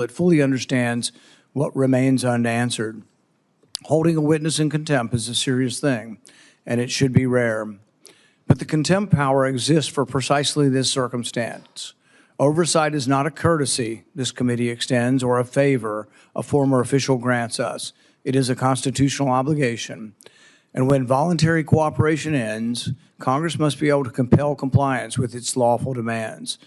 it fully understands what remains unanswered. Holding a witness in contempt is a serious thing, and it should be rare. But the contempt power exists for precisely this circumstance. Oversight is not a courtesy this committee extends or a favor a former official grants us. It is a constitutional obligation. And when voluntary cooperation ends, Congress must be able to compel compliance with its lawful demands.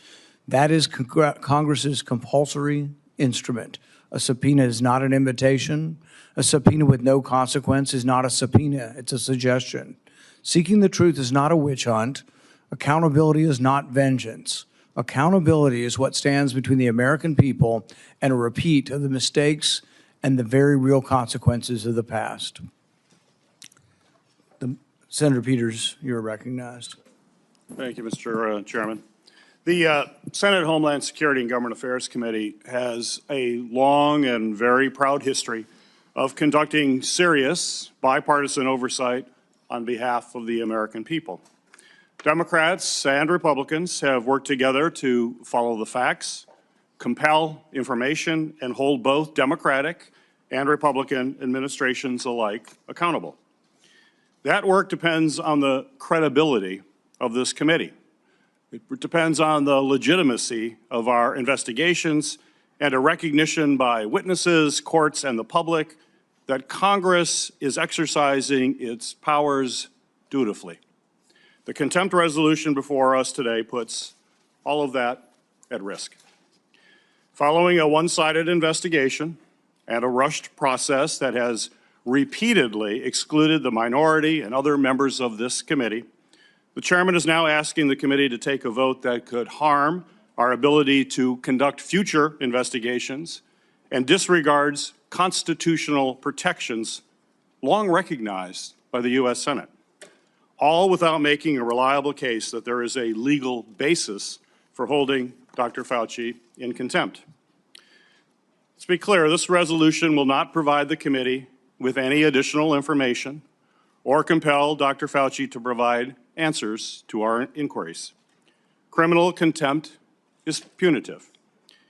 That is Congress's compulsory instrument. A subpoena is not an invitation. A subpoena with no consequence is not a subpoena, it's a suggestion. Seeking the truth is not a witch hunt. Accountability is not vengeance. Accountability is what stands between the American people and a repeat of the mistakes and the very real consequences of the past. Senator Peters, you are recognized. Thank you, Mr. Chairman. The Senate Homeland Security and Government Affairs Committee has a long and very proud history of conducting serious bipartisan oversight on behalf of the American people. Democrats and Republicans have worked together to follow the facts, compel information, and hold both Democratic and Republican administrations alike accountable. That work depends on the credibility of this committee. It depends on the legitimacy of our investigations and a recognition by witnesses, courts, and the public that Congress is exercising its powers dutifully. The contempt resolution before us today puts all of that at risk. Following a one-sided investigation and a rushed process that has repeatedly excluded the minority and other members of this committee, the chairman is now asking the committee to take a vote that could harm our ability to conduct future investigations and disregards constitutional protections long recognized by the U.S. Senate, all without making a reliable case that there is a legal basis for holding Dr. Fauci in contempt. Let's be clear, this resolution will not provide the committee with any additional information or compel Dr. Fauci to provide answers to our inquiries. Criminal contempt is punitive.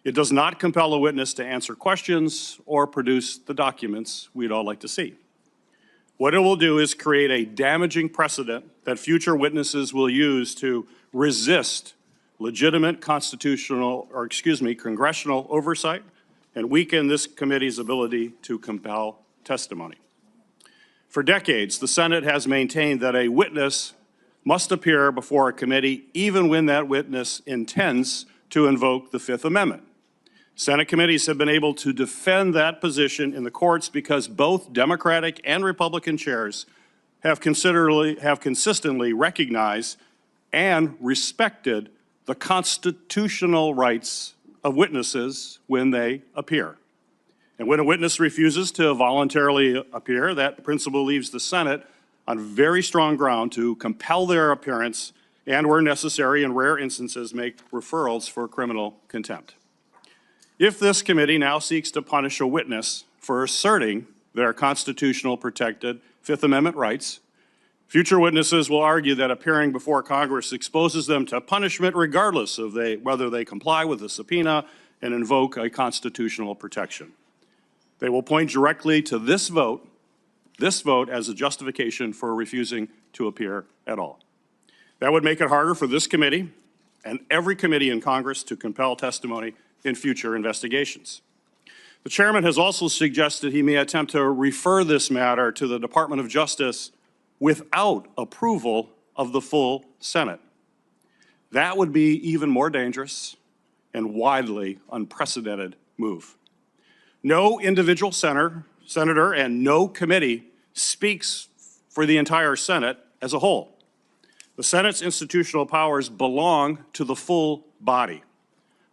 It does not compel a witness to answer questions or produce the documents we'd all like to see. What it will do is create a damaging precedent that future witnesses will use to resist legitimate congressional oversight and weaken this committee's ability to compel testimony. For decades, the Senate has maintained that a witness must appear before a committee even when that witness intends to invoke the Fifth Amendment. Senate committees have been able to defend that position in the courts because both Democratic and Republican chairs have consistently recognized and respected the constitutional rights of witnesses when they appear. And when a witness refuses to voluntarily appear, that principle leaves the Senate on very strong ground to compel their appearance and, where necessary, in rare instances, make referrals for criminal contempt. If this committee now seeks to punish a witness for asserting their constitutional protected Fifth Amendment rights, future witnesses will argue that appearing before Congress exposes them to punishment regardless of whether they comply with the subpoena and invoke a constitutional protection. They will point directly to this vote as a justification for refusing to appear at all. That would make it harder for this committee and every committee in Congress to compel testimony in future investigations. The chairman has also suggested he may attempt to refer this matter to the Department of Justice without approval of the full Senate. That would be even more dangerous and widely unprecedented move. No individual senator and no committee speaks for the entire Senate as a whole. The Senate's institutional powers belong to the full body.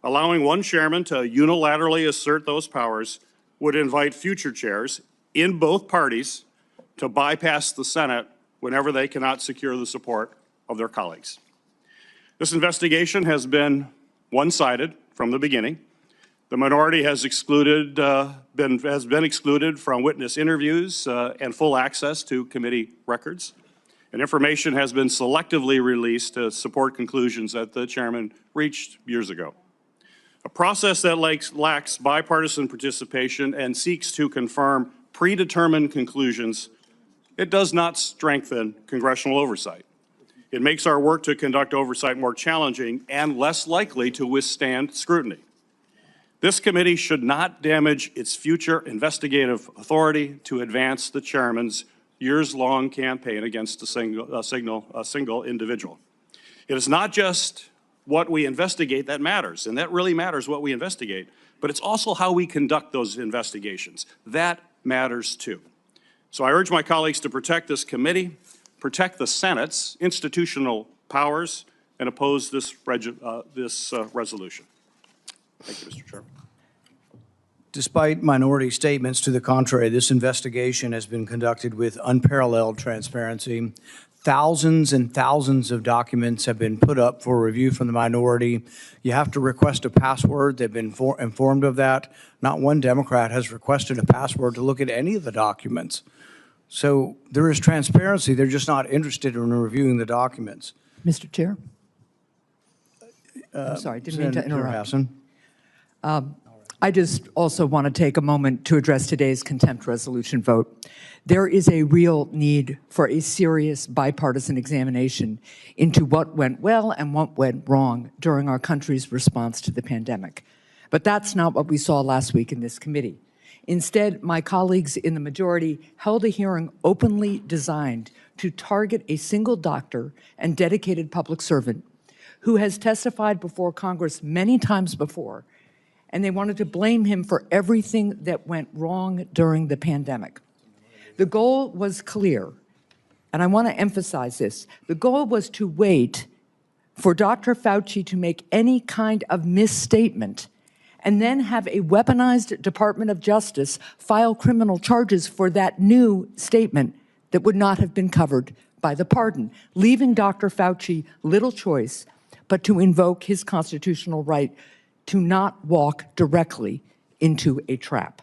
Allowing one chairman to unilaterally assert those powers would invite future chairs in both parties to bypass the Senate whenever they cannot secure the support of their colleagues. This investigation has been one-sided from the beginning. The minority has been excluded from witness interviews and full access to committee records. And information has been selectively released to support conclusions that the chairman reached years ago. A process that lacks bipartisan participation and seeks to confirm predetermined conclusions, it does not strengthen congressional oversight. It makes our work to conduct oversight more challenging and less likely to withstand scrutiny. This committee should not damage its future investigative authority to advance the chairman's years-long campaign against a single individual. It is not just what we investigate that matters, and that really matters what we investigate, but it's also how we conduct those investigations. That matters too. So I urge my colleagues to protect this committee, protect the Senate's institutional powers, and oppose this resolution. Thank you, Mr. Chairman. Despite minority statements to the contrary, this investigation has been conducted with unparalleled transparency. Thousands and thousands of documents have been put up for review from the minority. You have to request a password. They've been informed of that. Not one Democrat has requested a password to look at any of the documents. So there is transparency. They're just not interested in reviewing the documents. Mr. Chair? I'm sorry, didn't mean to interrupt. Hassan. I just also want to take a moment to address today's contempt resolution vote. There is a real need for a serious bipartisan examination into what went well and what went wrong during our country's response to the pandemic. But that's not what we saw last week in this committee. Instead, my colleagues in the majority held a hearing openly designed to target a single doctor and dedicated public servant who has testified before Congress many times before, and they wanted to blame him for everything that went wrong during the pandemic. The goal was clear, and I want to emphasize this. The goal was to wait for Dr. Fauci to make any kind of misstatement and then have a weaponized Department of Justice file criminal charges for that new statement that would not have been covered by the pardon, leaving Dr. Fauci little choice but to invoke his constitutional right to not walk directly into a trap.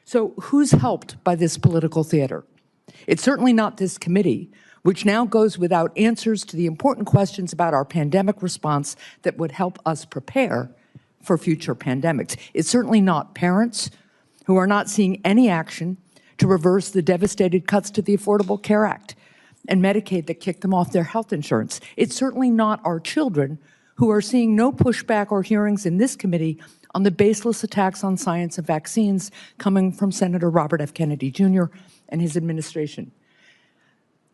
So who's helped by this political theater? It's certainly not this committee, which now goes without answers to the important questions about our pandemic response that would help us prepare for future pandemics. It's certainly not parents who are not seeing any action to reverse the devastating cuts to the Affordable Care Act and Medicaid that kicked them off their health insurance. It's certainly not our children who are seeing no pushback or hearings in this committee on the baseless attacks on science and vaccines coming from Senator Robert F. Kennedy Jr. and his administration.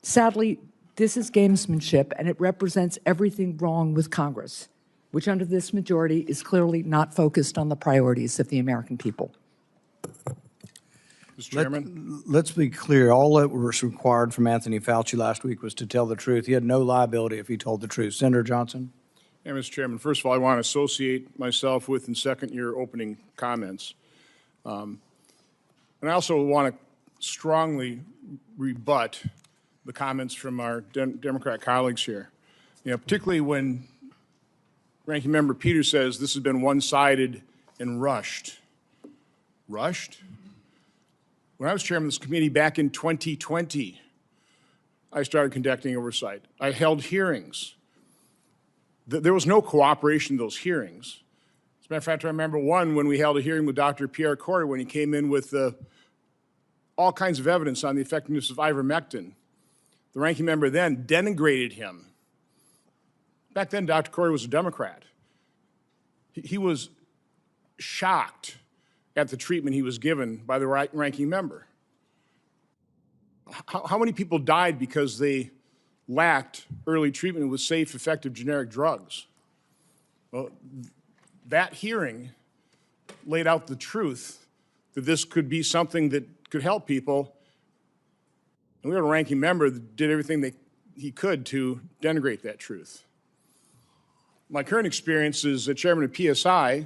Sadly, this is gamesmanship, and it represents everything wrong with Congress, which under this majority is clearly not focused on the priorities of the American people. Mr. Chairman. Let's be clear. All that was required from Anthony Fauci last week was to tell the truth. He had no liability if he told the truth. Senator Johnson? Yeah, Mr. Chairman, first of all, I want to associate myself with and second your opening comments. And I also want to strongly rebut the comments from our Democrat colleagues here. You know, particularly when Ranking Member Peters says this has been one-sided and rushed. Rushed? When I was chairman of this committee back in 2020, I started conducting oversight. I held hearings. There was no cooperation in those hearings. As a matter of fact, I remember one when we held a hearing with Dr. Pierre Corey when he came in with all kinds of evidence on the effectiveness of ivermectin. The ranking member then denigrated him. Back then, Dr. Corey was a Democrat. He was shocked at the treatment he was given by the ranking member. How many people died because they lacked early treatment with safe, effective generic drugs? Well, that hearing laid out the truth that this could be something that could help people. And we had a ranking member that did everything he could to denigrate that truth. My current experience as the chairman of PSI,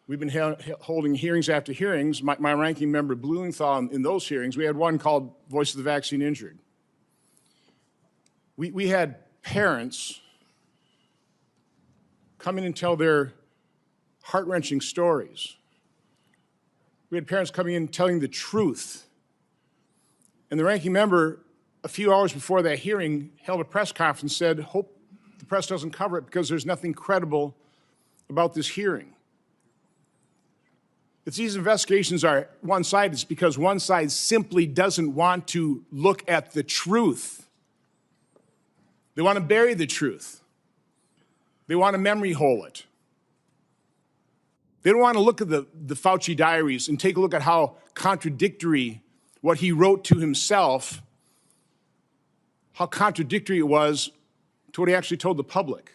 we've been holding hearings after hearings. My ranking member Blumenthal, in those hearings, we had one called Voice of the Vaccine Injured. We had parents come in and tell their heart-wrenching stories. We had parents coming in telling the truth. And the ranking member, a few hours before that hearing, held a press conference and said, hope the press doesn't cover it because there's nothing credible about this hearing. If these investigations are one-sided, it's because one side simply doesn't want to look at the truth. They want to bury the truth. They want to memory hole it. They don't want to look at the Fauci diaries and take a look at how contradictory what he wrote to himself, how contradictory it was to what he actually told the public.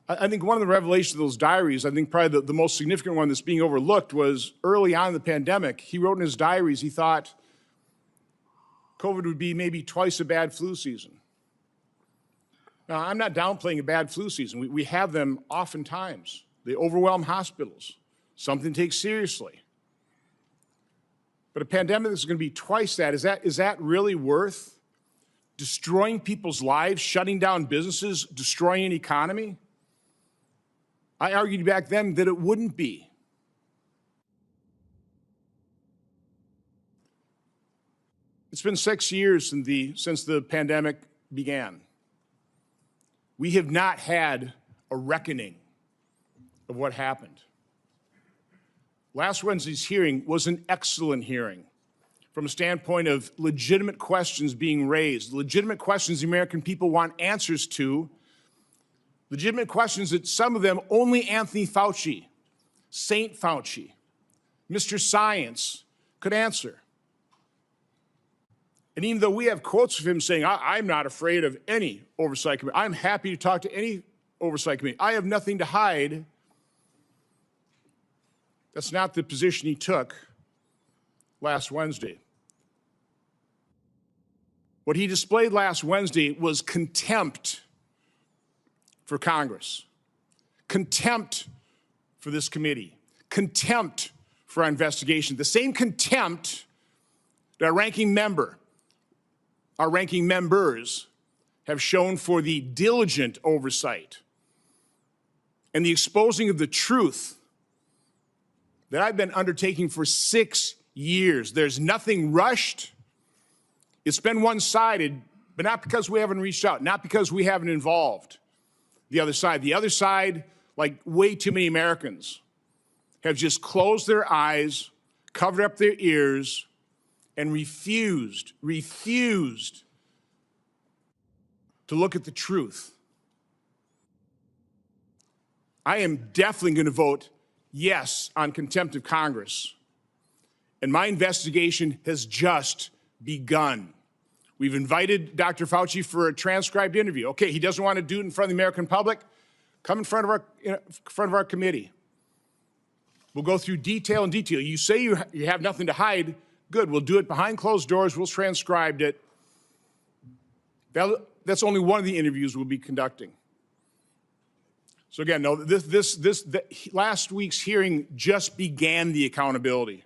I think one of the revelations of those diaries, I think probably the most significant one that's being overlooked, was early on in the pandemic, he wrote in his diaries he thought COVID would be maybe twice a bad flu season. Now, I'm not downplaying a bad flu season. We have them oftentimes. They overwhelm hospitals, something to take seriously. But a pandemic that's going to be twice that, is that really worth destroying people's lives, shutting down businesses, destroying an economy? I argued back then that it wouldn't be. It's been 6 years since the pandemic began. We have not had a reckoning of what happened. Last Wednesday's hearing was an excellent hearing from a standpoint of legitimate questions being raised, legitimate questions the American people want answers to, legitimate questions that some of them only Anthony Fauci, Saint Fauci, Mr. Science could answer. And even though we have quotes of him saying, I'm not afraid of any oversight committee, I'm happy to talk to any oversight committee, I have nothing to hide, that's not the position he took last Wednesday. What he displayed last Wednesday was contempt for Congress, contempt for this committee, contempt for our investigation, the same contempt that our ranking members have shown for the diligent oversight and the exposing of the truth that I've been undertaking for 6 years. There's nothing rushed. It's been one-sided, but not because we haven't reached out, not because we haven't involved the other side. The other side, like way too many Americans, have just closed their eyes, covered up their ears, and refused to look at the truth. I am definitely going to vote yes on contempt of Congress. And my investigation has just begun. We've invited Dr. Fauci for a transcribed interview. Okay, he doesn't want to do it in front of the American public. Come in front of our committee. We'll go through detail and detail. You say you have nothing to hide. Good, we'll do it behind closed doors. We'll transcribe it. That's only one of the interviews we'll be conducting. So again, no, last week's hearing just began the accountability.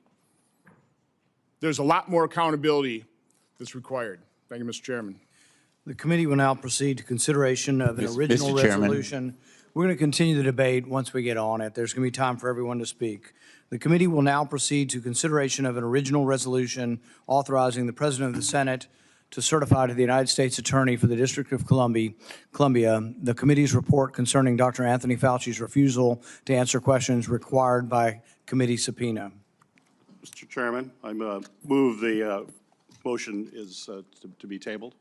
There's a lot more accountability that's required. Thank you, Mr. Chairman. The committee will now proceed to consideration of an original Mr. Chairman. resolution. We're going to continue the debate once we get on it. There's going to be time for everyone to speak. The committee will now proceed to consideration of an original resolution authorizing the President of the Senate to certify to the United States Attorney for the District of Columbia the committee's report concerning Dr. Anthony Fauci's refusal to answer questions required by committee subpoena. Mr. Chairman, I move the motion is to be tabled.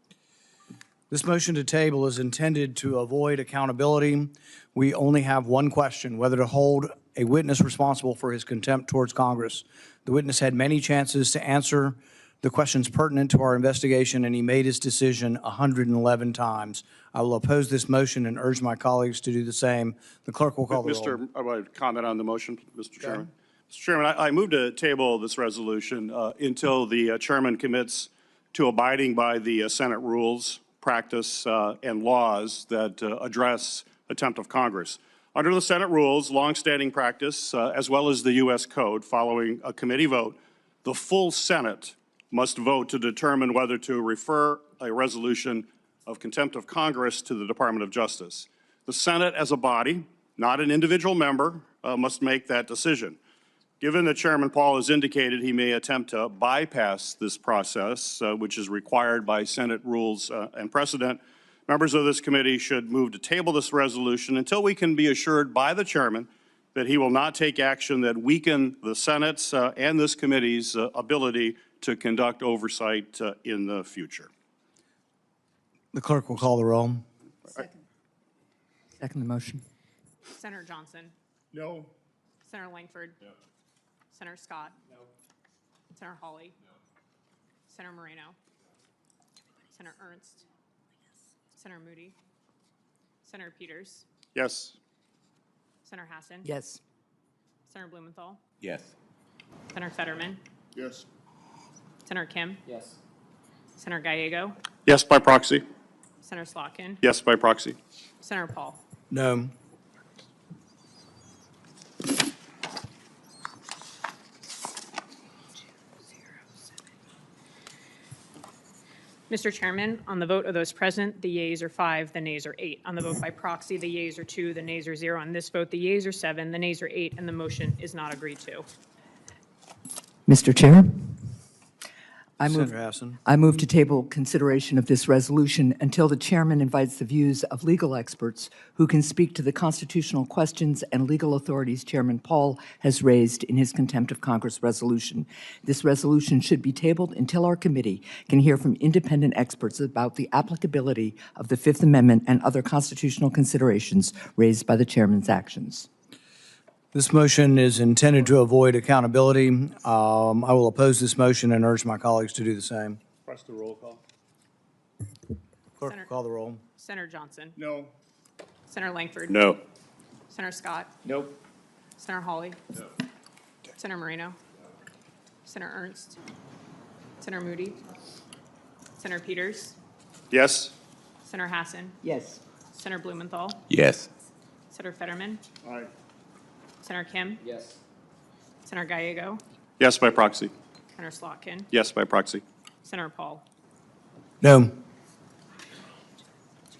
This motion to table is intended to avoid accountability. We only have one question, whether to hold a witness responsible for his contempt towards Congress. The witness had many chances to answer the questions pertinent to our investigation, and he made his decision 111 times. I will oppose this motion and urge my colleagues to do the same. The clerk will call the roll. I want to comment on the motion, Mr. Chairman. Mr. Chairman, I move to table this resolution until the chairman commits to abiding by the Senate rules, practice, and laws that address contempt of Congress. Under the Senate rules, longstanding practice, as well as the U.S. Code, following a committee vote, the full Senate must vote to determine whether to refer a resolution of contempt of Congress to the Department of Justice. The Senate as a body, not an individual member, must make that decision. Given that Chairman Paul has indicated he may attempt to bypass this process, which is required by Senate rules and precedent, members of this committee should move to table this resolution until we can be assured by the chairman that he will not take action that weaken the Senate's and this committee's ability to conduct oversight in the future. The clerk will call the roll. Second the motion. Senator Johnson. No. Senator Langford. No. Senator Scott. No. Senator Hawley. No. Senator Moreno. Senator Ernst. Senator Moody. Senator Peters. Yes. Senator Hassan. Yes. Senator Blumenthal. Yes. Senator Fetterman. Yes. Senator Kim. Yes. Senator Gallego. Yes, by proxy. Senator Slotkin. Yes, by proxy. Senator Paul. No. Mr. Chairman, on the vote of those present, the yeas are 5, the nays are 8. On the vote by proxy, the yeas are 2, the nays are 0. On this vote, the yeas are 7, the nays are 8, and the motion is not agreed to. Mr. Chair? Senator Hassan. I move to table consideration of this resolution until the chairman invites the views of legal experts who can speak to the constitutional questions and legal authorities Chairman Paul has raised in his contempt of Congress resolution. This resolution should be tabled until our committee can hear from independent experts about the applicability of the Fifth Amendment and other constitutional considerations raised by the chairman's actions. This motion is intended to avoid accountability. I will oppose this motion and urge my colleagues to do the same. Press the roll call. Clerk will call the roll. Senator Johnson. No. Senator Langford. No. Senator Scott. Nope. Senator Hawley. No. Senator Moreno. Senator Ernst. Senator Moody. Senator Peters. Yes. Senator Hassan. Yes. Senator Blumenthal. Yes. Senator Fetterman. Aye. Senator Kim. Yes. Senator Gallego. Yes, by proxy. Senator Slotkin. Yes, by proxy. Senator Paul. No.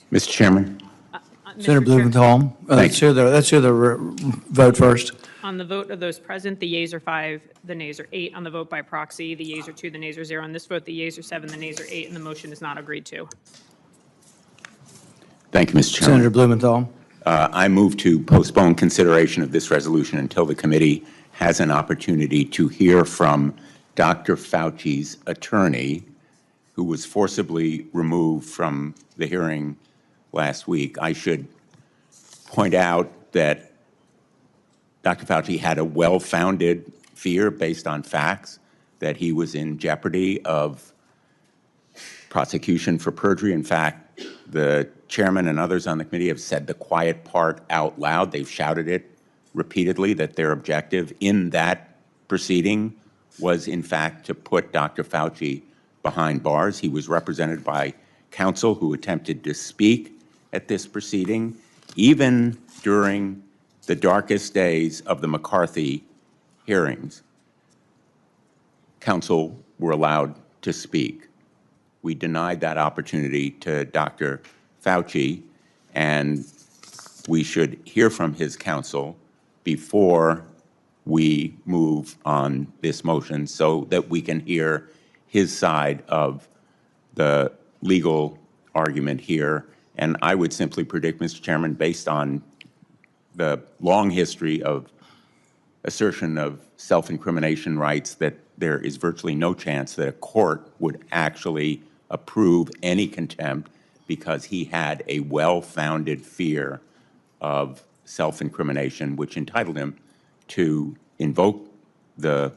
Mr. Chairman, Senator Mr. Chair, Blumenthal. Let's hear the vote first. on the vote of those present, the yeas are 5, the nays are 8. On the vote by proxy, the yeas are 2, the nays are 0. On this vote, the yeas are 7, the nays are 8, and the motion is not agreed to. thank you, Mr. Chairman. Senator Blumenthal. I move to postpone consideration of this resolution until the committee has an opportunity to hear from Dr. Fauci's attorney, who was forcibly removed from the hearing last week. I should point out that Dr. Fauci had a well-founded fear based on facts that he was in jeopardy of prosecution for perjury. In fact, the chairman and others on the committee have said the quiet part out loud. They've shouted it repeatedly that their objective in that proceeding was, in fact, to put Dr. Fauci behind bars. He was represented by counsel who attempted to speak at this proceeding, even during the darkest days of the McCarthy hearings. Counsel were allowed to speak. We denied that opportunity to Dr. Fauci, and we should hear from his counsel before we move on this motion so that we can hear his side of the legal argument here. And I would simply predict, Mr. Chairman, based on the long history of assertion of self-incrimination rights, that there is virtually no chance that a court would actually approve any contempt because he had a well-founded fear of self-incrimination, which entitled him to invoke the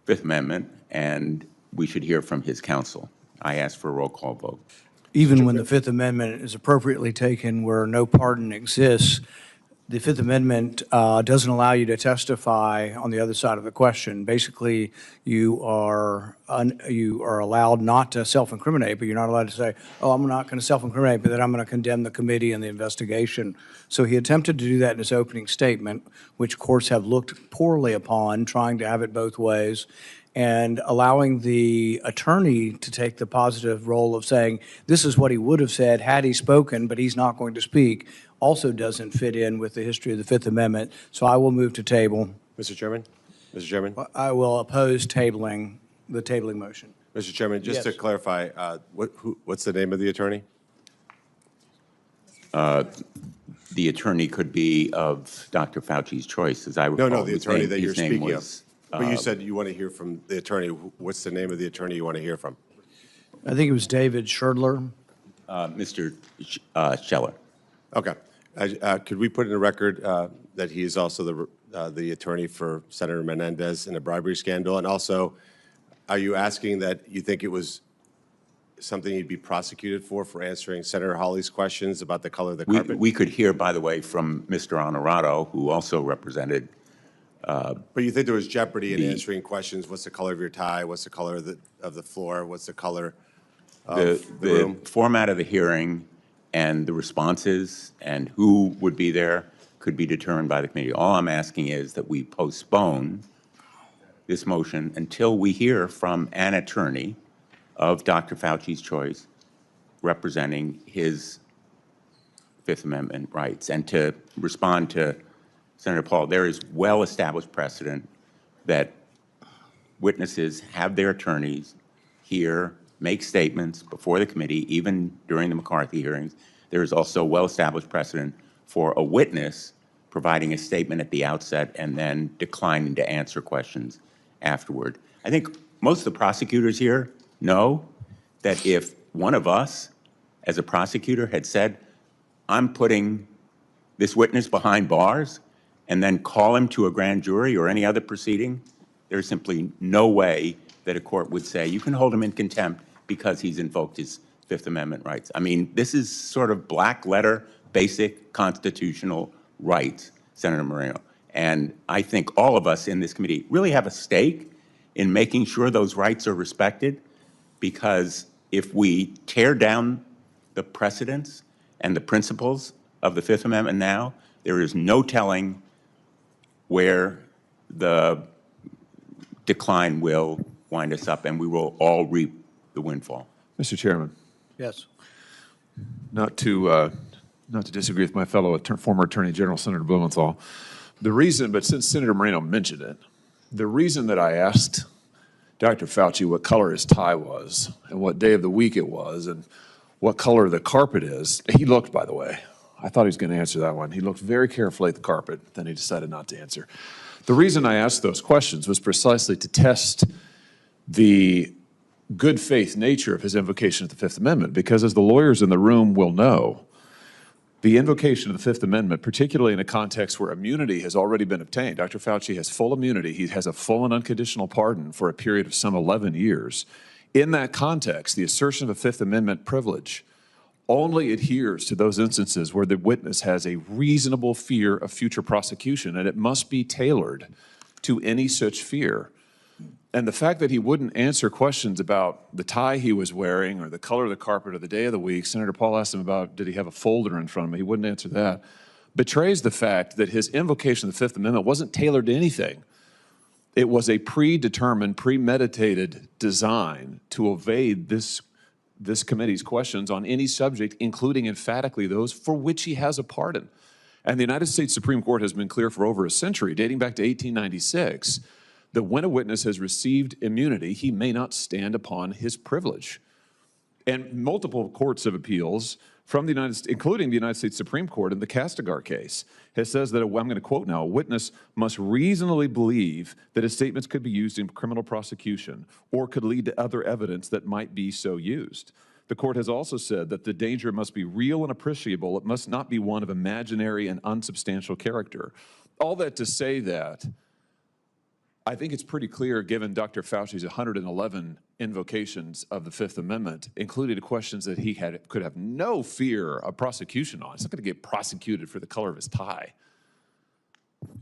Fifth Amendment, and we should hear from his counsel. I ask for a roll call vote. Even when the Fifth Amendment is appropriately taken where no pardon exists, the Fifth Amendment doesn't allow you to testify on the other side of the question. Basically, you are allowed not to self-incriminate, but you're not allowed to say, oh, I'm not going to self-incriminate, but then I'm going to condemn the committee and the investigation. So he attempted to do that in his opening statement, which courts have looked poorly upon, trying to have it both ways, and allowing the attorney to take the positive role of saying, this is what he would have said had he spoken, but he's not going to speak, also doesn't fit in with the history of the Fifth Amendment. So I will move to table. Mr. Chairman? Mr. Chairman? I will oppose tabling the tabling motion. Mr. Chairman, just to Yes. clarify, what's the name of the attorney? The attorney could be of Dr. Fauci's choice, as I recall. No, the His attorney name- that you're his name speaking of. was, But you said you want to hear from the attorney. What's the name of the attorney you want to hear from? I think it was David Scherdler. Mr. Scheller. Okay. Could we put in the record that he is also the attorney for Senator Menendez in the bribery scandal? And also, are you asking that you think it was something you'd be prosecuted for answering Senator Hawley's questions about the color of the carpet? We could hear, by the way, from Mr. Honorato, who also represented. But you think there was jeopardy in answering questions? What's the color of your tie? What's the color of the floor? What's the color of the room? The format of the hearing and the responses and who would be there could be determined by the committee. All I'm asking is that we postpone this motion until we hear from an attorney of Dr. Fauci's choice representing his Fifth Amendment rights. And to respond to Senator Paul, there is well-established precedent that witnesses have their attorneys hear, make statements before the committee, even during the McCarthy hearings. There is also well-established precedent for a witness providing a statement at the outset and then declining to answer questions afterward. I think most of the prosecutors here know that if one of us, as a prosecutor, had said, I'm putting this witness behind bars, and then call him to a grand jury or any other proceeding, there's simply no way that a court would say, you can hold him in contempt because he's invoked his Fifth Amendment rights. I mean, this is sort of black letter, basic constitutional rights, Senator Moreno. And I think all of us in this committee really have a stake in making sure those rights are respected, because if we tear down the precedents and the principles of the Fifth Amendment now, there is no telling where the decline will wind us up, and we will all reap the windfall. Mr. Chairman, Yes. not to disagree with my fellow former Attorney General, Senator Blumenthal, but since Senator Moreno mentioned it, the reason that I asked Dr. Fauci what color his tie was and what day of the week it was and what color the carpet is, he looked, by the way. I thought he was going to answer that one. He looked very carefully at the carpet, then he decided not to answer. The reason I asked those questions was precisely to test the good faith nature of his invocation of the Fifth Amendment, because as the lawyers in the room will know, the invocation of the Fifth Amendment, particularly in a context where immunity has already been obtained, Dr. Fauci has full immunity, he has a full and unconditional pardon for a period of some 11 years. In that context, the assertion of a Fifth Amendment privilege only adheres to those instances where the witness has a reasonable fear of future prosecution, and it must be tailored to any such fear. And the fact that he wouldn't answer questions about the tie he was wearing or the color of the carpet or the day of the week, Senator Paul asked him about, did he have a folder in front of him? He wouldn't answer that. Betrays the fact that his invocation of the Fifth Amendment wasn't tailored to anything. It was a predetermined, premeditated design to evade this committee's questions on any subject, including emphatically those for which he has a pardon. And the United States Supreme Court has been clear for over a century, dating back to 1896, that when a witness has received immunity, he may not stand upon his privilege. And multiple courts of appeals from the United States, including the United States Supreme Court in the Castigar case, has says that, I'm going to quote now, a witness must reasonably believe that his statements could be used in criminal prosecution or could lead to other evidence that might be so used. The court has also said that the danger must be real and appreciable. It must not be one of imaginary and unsubstantial character. All that to say that I think it's pretty clear, given Dr. Fauci's 111 invocations of the Fifth Amendment, including questions that he could have no fear of prosecution on. He's not going to get prosecuted for the color of his tie.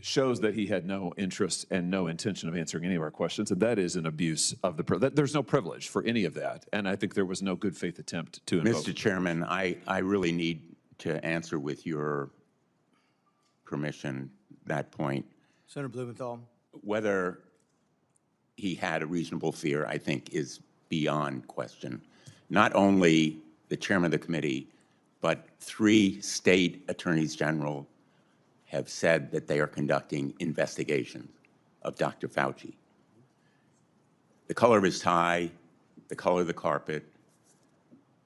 Shows that he had no interest and no intention of answering any of our questions, and that is an abuse of the privilege. There's no privilege for any of that, and I think there was no good faith attempt to invoke. Mr. Chairman, I really need to answer with your permission that point. Senator Blumenthal. Whether he had a reasonable fear, I think, is beyond question. Not only the chairman of the committee, but 3 state attorneys general have said that they are conducting investigations of Dr. Fauci. The color of his tie, the color of the carpet,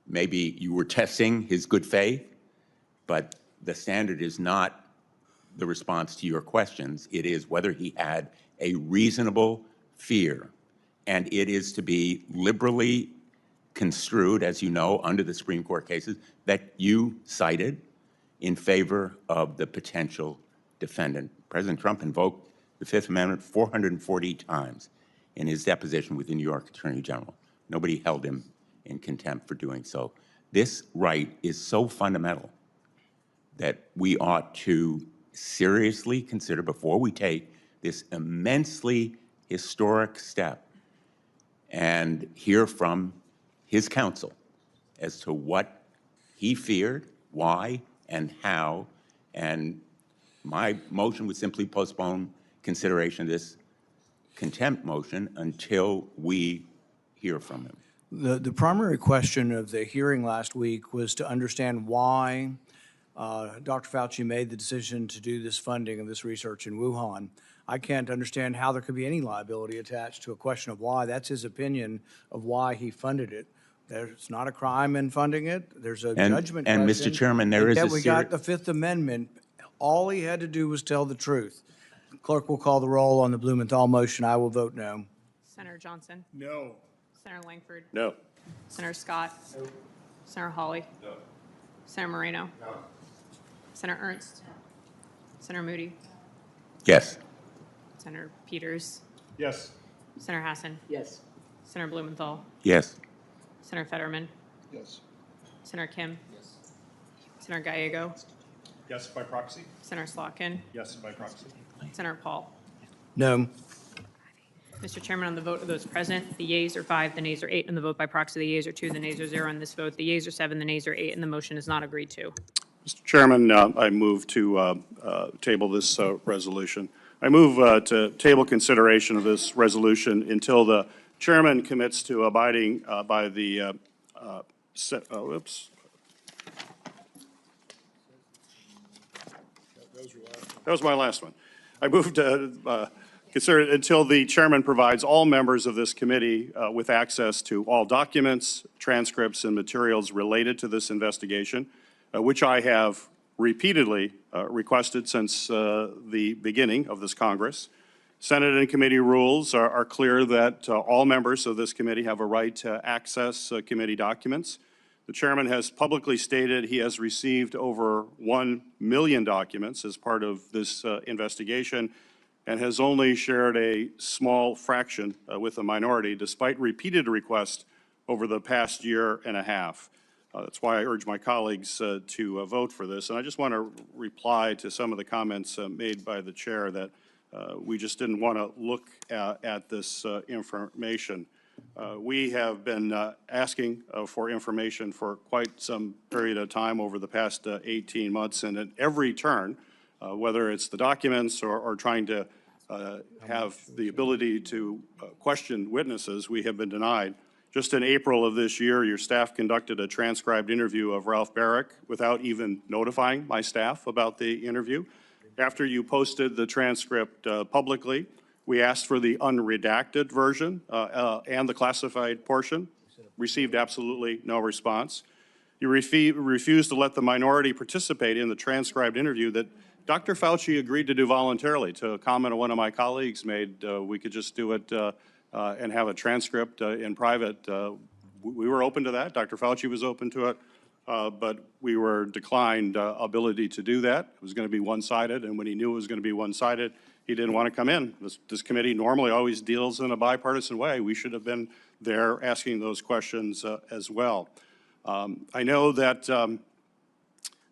maybe you were testing his good faith, but the standard is not the response to your questions. It is whether he had a reasonable fear. And it is to be liberally construed, as you know, under the Supreme Court cases that you cited in favor of the potential defendant. President Trump invoked the Fifth Amendment 440 times in his deposition with the New York Attorney General. Nobody held him in contempt for doing so. This right is so fundamental that we ought to seriously consider, before we take this immensely historic step, and hear from his counsel as to what he feared, why, and how. And my motion would simply postpone consideration of this contempt motion until we hear from him. The primary question of the hearing last week was to understand why Dr. Fauci made the decision to do this funding of this research in Wuhan. I can't understand how there could be any liability attached to a question of why. That's his opinion of why he funded it. There's not a crime in funding it. There's a judgment and question. Mr. Chairman, there is a we got the Fifth Amendment. All he had to do was tell the truth. Clerk will call the roll on the Blumenthal motion. I will vote no. Senator Johnson? No. Senator Langford? No. Senator Scott? No. Senator Hawley? No. Senator Moreno? No. Senator Ernst? Senator Moody? Yes. Senator Peters? Yes. Senator Hassan? Yes. Senator Blumenthal? Yes. Senator Fetterman? Yes. Senator Kim? Senator Gallego? Yes, by proxy? Senator Slotkin? Yes, by proxy. Senator Paul? No. Mr. Chairman, on the vote of those present, the yeas are 5, the nays are 8, and the vote by proxy, the yeas are 2, the nays are 0 on this vote. The yeas are 7, the nays are 8, and the motion is not agreed to. Mr. Chairman, I move to table this resolution. I move to table consideration of this resolution until the chairman commits to abiding by the, oops. That was my last one. I move to consider it until the chairman provides all members of this committee with access to all documents, transcripts, and materials related to this investigation, which I have repeatedly requested since the beginning of this Congress. Senate and committee rules are clear that all members of this committee have a right to access committee documents. The chairman has publicly stated he has received over 1 million documents as part of this investigation and has only shared a small fraction with a minority, despite repeated requests over the past year and a half. That's why I urge my colleagues to vote for this. And I just want to reply to some of the comments made by the chair that we just didn't want to look at this information. We have been asking for information for quite some period of time over the past 18 months, and at every turn, whether it's the documents or trying to have the ability to question witnesses, we have been denied. Just in April of this year, your staff conducted a transcribed interview of Ralph Barrick without even notifying my staff about the interview. After you posted the transcript publicly, we asked for the unredacted version and the classified portion, received absolutely no response. You refused to let the minority participate in the transcribed interview that Dr. Fauci agreed to do voluntarily. To a comment one of my colleagues made, we could just do it and have a transcript in private. We were open to that. Dr. Fauci was open to it, but we were declined ability to do that. It was going to be one-sided, and when he knew it was going to be one-sided, he didn't want to come in. This committee normally always deals in a bipartisan way. We should have been there asking those questions as well. I know that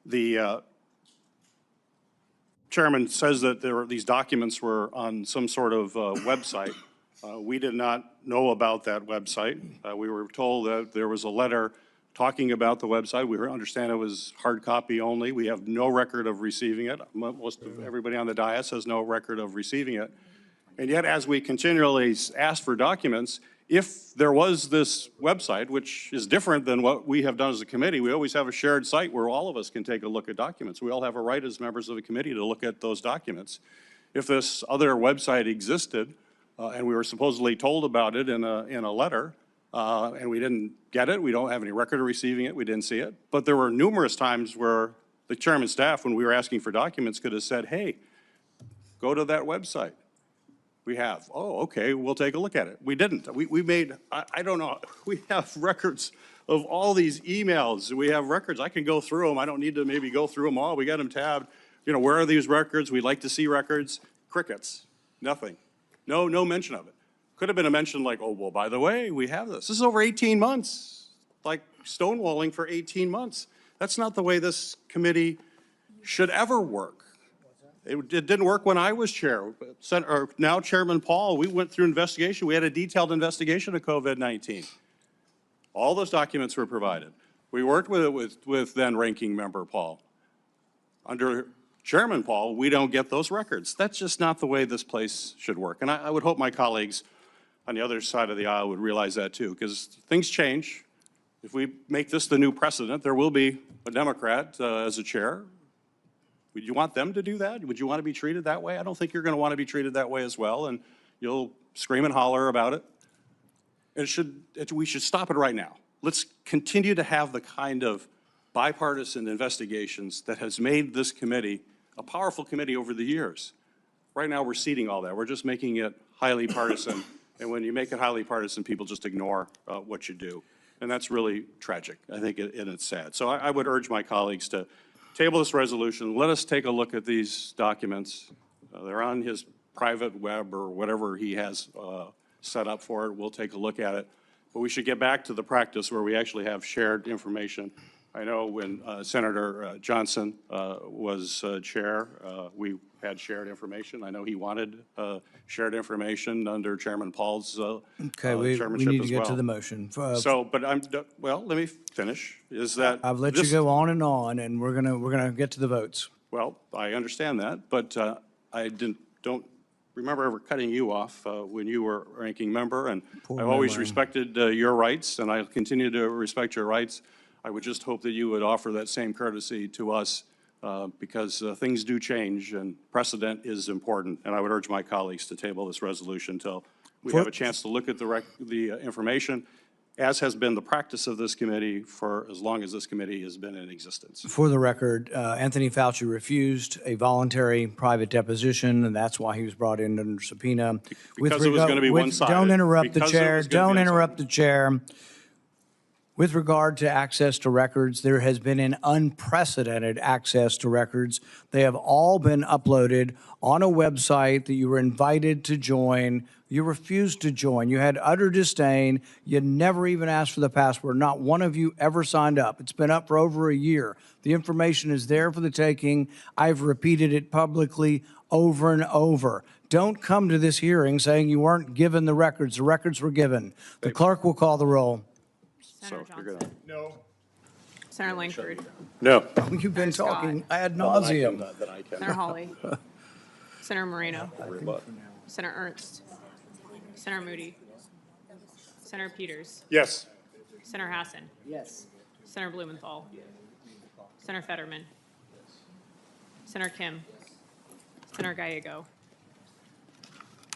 the chairman says that these documents were on some sort of website. We did not know about that website. We were told that there was a letter talking about the website. We understand it was hard copy only. We have no record of receiving it. Most of everybody on the dais has no record of receiving it. And yet, as we continually ask for documents, if there was this website, which is different than what we have done as a committee, we always have a shared site where all of us can take a look at documents. We all have a right as members of the committee to look at those documents. If this other website existed, and we were supposedly told about it in a letter, and we didn't get it, we don't have any record of receiving it, we didn't see it. But there were numerous times where The chairman's staff, when we were asking for documents, could have said, hey, go to that website. We have. Oh, okay, we'll take a look at it. We didn't. We made, I don't know, we have records of all these emails. We have records. I can go through them. I don't need to maybe go through them all. We got them tabbed. You know, where are these records? We'd like to see records. Crickets. Nothing. No mention of it. Could have been a mention like, oh, well, by the way, we have this. This is over 18 months, like stonewalling for 18 months. That's not the way this committee should ever work. It didn't work when I was chair. Now Chairman Paul, we went through investigation. We had a detailed investigation of COVID-19. All those documents were provided. We worked with it with then ranking member Paul. Under Chairman Paul, we don't get those records. That's just not the way this place should work. And I would hope my colleagues on the other side of the aisle would realize that too, because things change. If we make this the new precedent, there will be a Democrat as a chair. Would you want them to do that? Would you want to be treated that way? I don't think you're going to want to be treated that way as well, and you'll scream and holler about it. We should stop it right now. Let's continue to have the kind of bipartisan investigations that has made this committee a powerful committee over the years. Right now, we're ceding all that. We're just making it highly partisan, and when you make it highly partisan, people just ignore what you do, and that's really tragic, I think, and it's sad. So I would urge my colleagues to table this resolution. Let us take a look at these documents. They're on his private web or whatever he has set up for it. We'll take a look at it. But we should get back to the practice where we actually have shared information. I know when Senator Johnson was chair, we had shared information. I know he wanted shared information under Chairman Paul's Okay, we chairmanship need to as get well. to the motion. So, but well, let me finish. Is that I've let you go on, and we're gonna get to the votes. Well, I understand that, but I don't remember ever cutting you off when you were ranking member, and I've always respected your rights, and I'll continue to respect your rights. I would just hope that you would offer that same courtesy to us because things do change, and precedent is important. And I would urge my colleagues to table this resolution until we have a chance to look at the information, as has been the practice of this committee for as long as this committee has been in existence. For the record, Anthony Fauci refused a voluntary private deposition, and that's why he was brought in under subpoena. Because it was going to be one-sided. Don't interrupt the Because it chair. was gonna be Don't interrupt the chair. With regard to access to records, there has been an unprecedented access to records. They have all been uploaded on a website that you were invited to join. You refused to join. You had utter disdain. You never even asked for the password. Not one of you ever signed up. It's been up for over a year. The information is there for the taking. I've repeated it publicly over and over. Don't come to this hearing saying you weren't given the records. The records were given. The clerk will call the roll. Senator So you're Johnson. No. Senator Langford. No. You've been Scott. talking ad nauseum. Senator Hawley. Senator Moreno. Senator Ernst. Senator Moody. Senator Peters. Yes. Senator Hassan. Yes. Senator Blumenthal. Senator Fetterman. Senator Kim. Senator Gallego.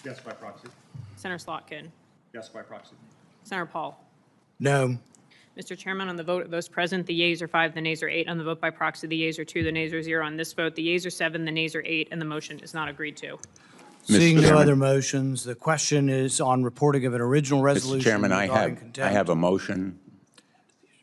Yes, by proxy. Senator Slotkin. Yes, by proxy. Senator Paul. No. Mr. Chairman, on the vote of those present, the yeas are 5, the nays are 8. On the vote by proxy, the yeas are 2, the nays are 0. On this vote, the yeas are 7, the nays are 8, and the motion is not agreed to. Seeing no Chairman. other motions, the question is on reporting of an original resolution. Mr. Chairman, I regarding have contempt. a motion.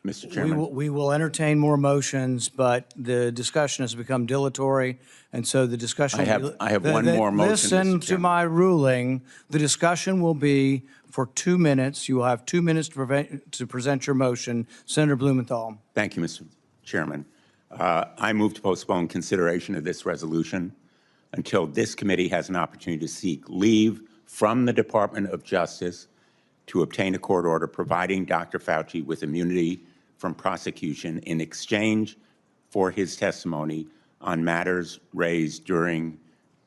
Mr. Chairman. We will entertain more motions, but the discussion has become dilatory, and so the discussion. I have one more motion, Listen Mr. to Chairman. my ruling. The discussion will be for 2 minutes. You will have 2 minutes to present your motion. Senator Blumenthal. Thank you, Mr. Chairman. I move to postpone consideration of this resolution until this committee has an opportunity to seek leave from the Department of Justice to obtain a court order providing Dr. Fauci with immunity from prosecution in exchange for his testimony on matters raised during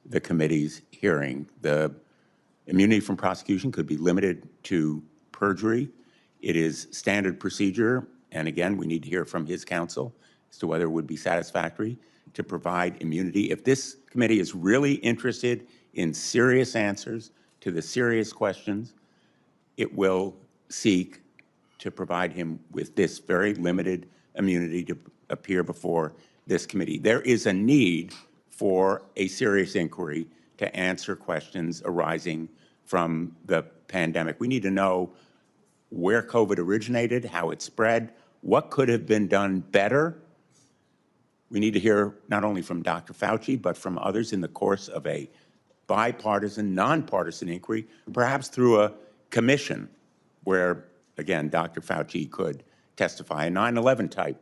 the committee's hearing. The immunity from prosecution could be limited to perjury. It is standard procedure, and again, we need to hear from his counsel as to whether it would be satisfactory to provide immunity. If this committee is really interested in serious answers to the serious questions, it will seek to provide him with this very limited immunity to appear before this committee. There is a need for a serious inquiry to answer questions arising from the pandemic. We need to know where COVID originated, how it spread, what could have been done better. We need to hear not only from Dr. Fauci, but from others in the course of a bipartisan, nonpartisan inquiry, perhaps through a commission where, again, Dr. Fauci could testify, a 9/11 type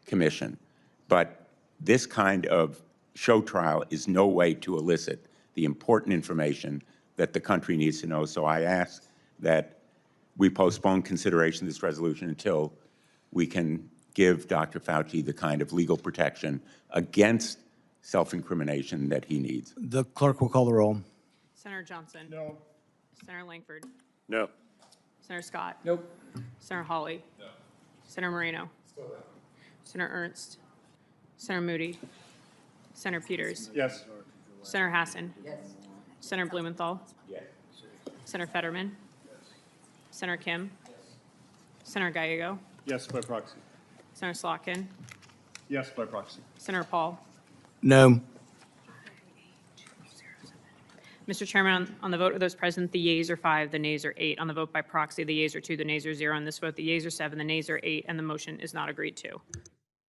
commission. But this kind of show trial is no way to elicit the important information that the country needs to know. So I ask that we postpone consideration of this resolution until we can give Dr. Fauci the kind of legal protection against self-incrimination that he needs. The clerk will call the roll. Senator Johnson? No. Senator Langford? No. Senator Scott? Nope. Senator Hawley? No. Senator Moreno? Still no. Senator Ernst? Senator Moody? Senator Peters? Yes. Senator Hassan? Yes. Senator Blumenthal? Yes. Senator Fetterman? Yes. Senator Kim? Yes. Senator Gallego? Yes, by proxy. Senator Slotkin? Yes, by proxy. Senator Paul? No. Mr. Chairman, on the vote of those present, the yeas are 5, the nays are 8. On the vote by proxy, the yeas are 2, the nays are 0. On this vote, the yeas are 7, the nays are 8, and the motion is not agreed to.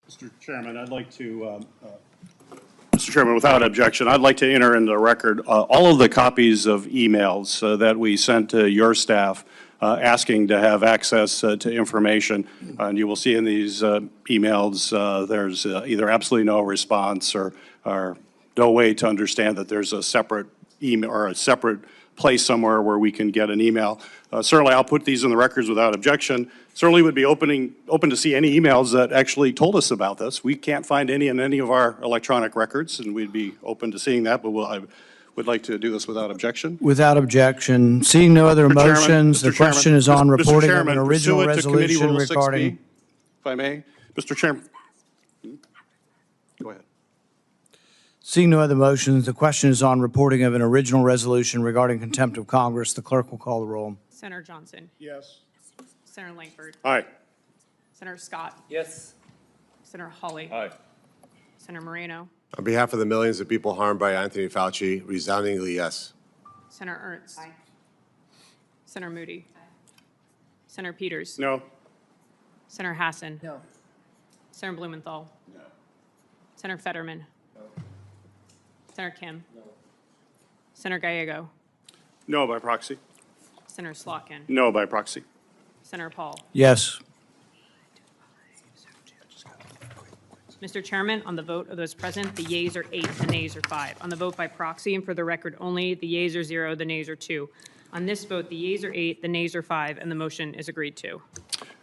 Mr. Chairman, I'd like to, Mr. Chairman, without objection, I'd like to enter into the record all of the copies of emails that we sent to your staff asking to have access to information. And you will see in these emails there's either absolutely no response or no way to understand that there's a separate email or a separate place somewhere where we can get an email. Certainly, I'll put these in the records without objection. Certainly would be open to see any emails that actually told us about this. We can't find any in any of our electronic records, and we'd be open to seeing that, but I would like to do this without objection. Without objection. Seeing no other Mr. Chairman, motions, the Mr. Chairman, question is on Mr. reporting of Chairman, an original pursuant to Committee resolution Rule 6B, regarding. if I may, Mr. Chairman. Go ahead. Seeing no other motions, the question is on reporting of an original resolution regarding contempt of Congress. The clerk will call the roll. Senator Johnson? Yes. Senator Langford? Aye. Senator Scott? Yes. Senator Hawley? Aye. Senator Moreno? On behalf of the millions of people harmed by Anthony Fauci, resoundingly yes. Senator Ernst? Aye. Senator Moody? Aye. Senator Peters? No. Senator Hassan? No. Senator Blumenthal? No. Senator Fetterman? No. Senator Kim? No. Senator Gallego? No by proxy. Senator Slotkin? No by proxy. Senator Paul? Yes. Mr. Chairman, on the vote of those present, the yeas are 8, the nays are 5. On the vote by proxy and for the record only, the yeas are 0, the nays are 2. On this vote, the yeas are 8, the nays are 5, and the motion is agreed to.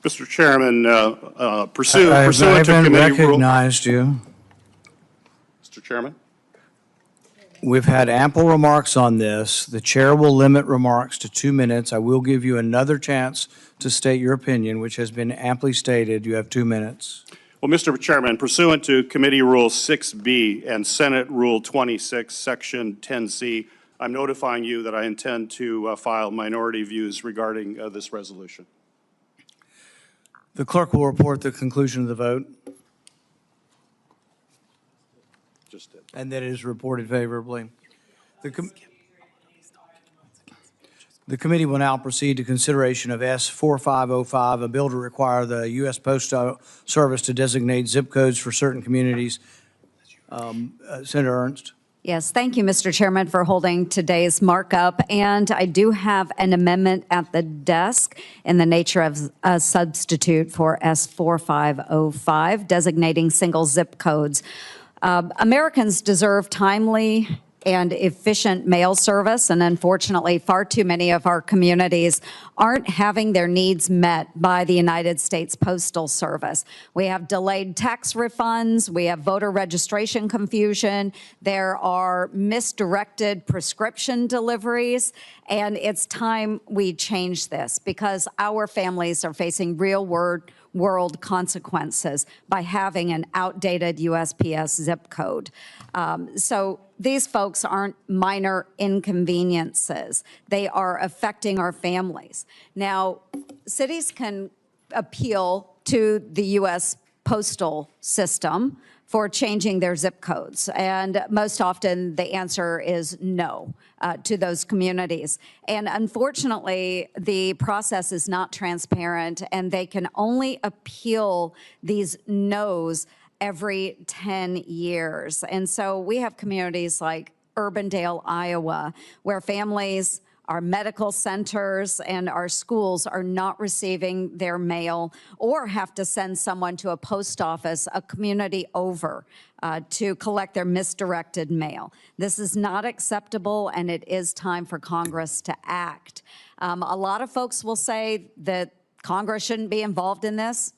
Mr. Chairman, pursuant I to haven't committee rule. recognized you. Mr. Chairman? We've had ample remarks on this. The chair will limit remarks to 2 minutes. I will give you another chance to state your opinion, which has been amply stated. You have 2 minutes. Well, Mr. Chairman, pursuant to Committee Rule 6B and Senate Rule 26, Section 10C, I'm notifying you that I intend to file minority views regarding this resolution. The clerk will report the conclusion of the vote, Just did. and that it is reported favorably. The committee will now proceed to consideration of S4505, a bill to require the U.S. Postal Service to designate zip codes for certain communities. Senator Ernst. Yes, thank you, Mr. Chairman, for holding today's markup. And I do have an amendment at the desk in the nature of a substitute for S4505, designating single zip codes. Americans deserve timely and efficient mail service, and unfortunately, far too many of our communities aren't having their needs met by the United States Postal Service. We have delayed tax refunds, we have voter registration confusion, there are misdirected prescription deliveries, and it's time we change this because our families are facing real world consequences by having an outdated USPS zip code. So these folks aren't minor inconveniences. They are affecting our families. Now, cities can appeal to the U.S. postal system for changing their zip codes. And most often, the answer is no to those communities. And unfortunately, the process is not transparent, and they can only appeal these no's every 10 years. And so we have communities like Urbandale, Iowa, where families, our medical centers, and our schools are not receiving their mail or have to send someone to a post office a community over to collect their misdirected mail. This is not acceptable, and it is time for Congress to act. A lot of folks will say that Congress shouldn't be involved in this,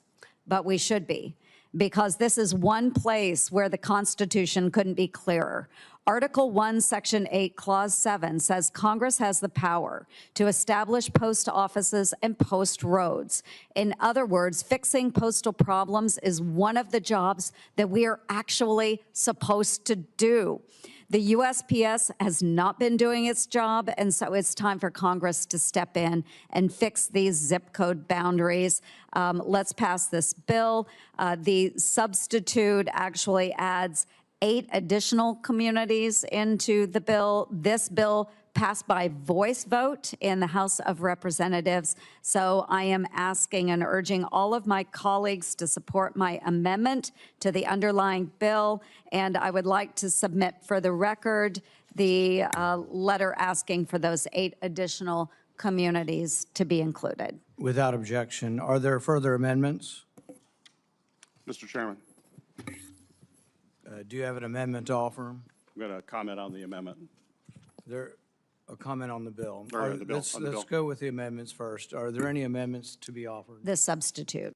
but we should be, because this is one place where the Constitution couldn't be clearer. Article 1, Section 8, Clause 7 says Congress has the power to establish post offices and post roads. In other words, fixing postal problems is one of the jobs that we are actually supposed to do. The USPS has not been doing its job, and so it's time for Congress to step in and fix these zip code boundaries. Let's pass this bill. The substitute actually adds 8 additional communities into the bill. This bill passed by voice vote in the House of Representatives. So I am asking and urging all of my colleagues to support my amendment to the underlying bill. And I would like to submit for the record the letter asking for those 8 additional communities to be included. Without objection. Are there further amendments? Mr. Chairman, Do you have an amendment to offer? I'm going to comment on the amendment. There, a comment on the bill. Or the bill, Let's on the bill. go with the amendments first. Are there any amendments to be offered? The substitute.